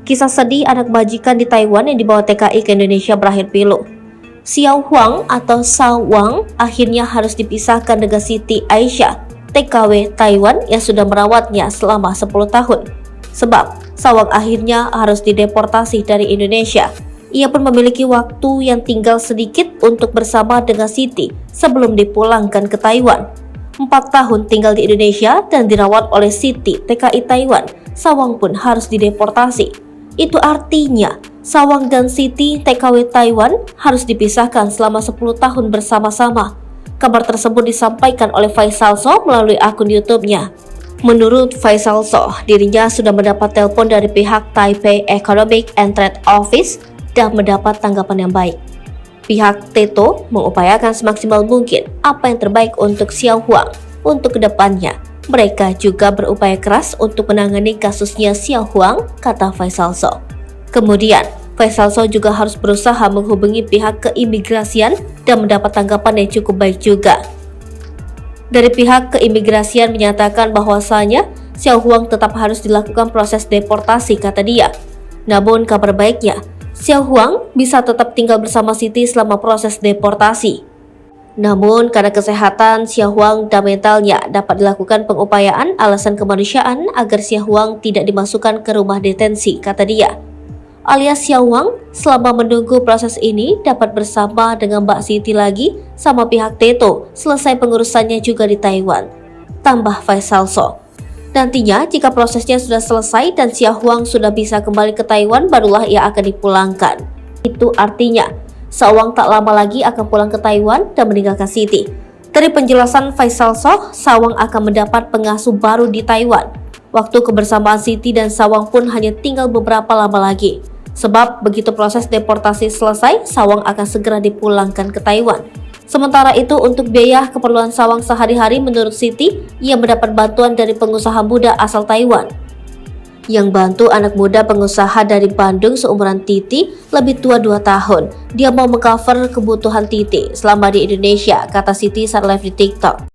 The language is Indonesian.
Kisah sedih anak majikan di Taiwan yang dibawa TKI ke Indonesia berakhir pilu. Xiao Huang atau Sao Wang akhirnya harus dipisahkan dengan Siti Aisyah, TKW Taiwan yang sudah merawatnya selama 10 tahun. Sebab Sawang akhirnya harus dideportasi dari Indonesia. Ia pun memiliki waktu yang tinggal sedikit untuk bersama dengan Siti sebelum dipulangkan ke Taiwan. 4 tahun tinggal di Indonesia dan dirawat oleh Siti TKI Taiwan, Sawang pun harus dideportasi. Itu artinya Sawang dan Siti TKW Taiwan harus dipisahkan selama 10 tahun bersama-sama. Kabar tersebut disampaikan oleh Faisal Soh melalui akun YouTube-nya. Menurut Faisal Soh, dirinya sudah mendapat telepon dari pihak Taipei Economic and Trade Office dan mendapat tanggapan yang baik. Pihak Teto mengupayakan semaksimal mungkin apa yang terbaik untuk Xiao Huang untuk kedepannya. Mereka juga berupaya keras untuk menangani kasusnya Xiao Huang, kata Faisal Soh. Kemudian, Faisal Soh juga harus berusaha menghubungi pihak keimigrasian dan mendapat tanggapan yang cukup baik juga. Dari pihak keimigrasian menyatakan bahwasanya Xiao Huang tetap harus dilakukan proses deportasi, kata dia. Namun kabar baiknya, Xiao Huang bisa tetap tinggal bersama Siti selama proses deportasi. Namun karena kesehatan Xiao Huang dan mentalnya dapat dilakukan pengupayaan alasan kemanusiaan agar Xiao Huang tidak dimasukkan ke rumah detensi, kata dia. Alias Xiao Huang selama menunggu proses ini dapat bersama dengan Mbak Siti lagi sama pihak Teto selesai pengurusannya juga di Taiwan, tambah Faisal Soh. Nantinya jika prosesnya sudah selesai dan Xiao Huang sudah bisa kembali ke Taiwan, barulah ia akan dipulangkan. Itu artinya Sawang tak lama lagi akan pulang ke Taiwan dan meninggalkan Siti. Dari penjelasan Faisal Soh, Sawang akan mendapat pengasuh baru di Taiwan. Waktu kebersamaan Siti dan Sawang pun hanya tinggal beberapa lama lagi. Sebab begitu proses deportasi selesai, Sawang akan segera dipulangkan ke Taiwan. Sementara itu untuk biaya keperluan Sawang sehari-hari menurut Siti, ia mendapat bantuan dari pengusaha muda asal Taiwan. Yang bantu anak muda pengusaha dari Bandung seumuran Titi lebih tua 2 tahun. Dia mau mengcover kebutuhan Titi selama di Indonesia, kata Siti saat live di TikTok.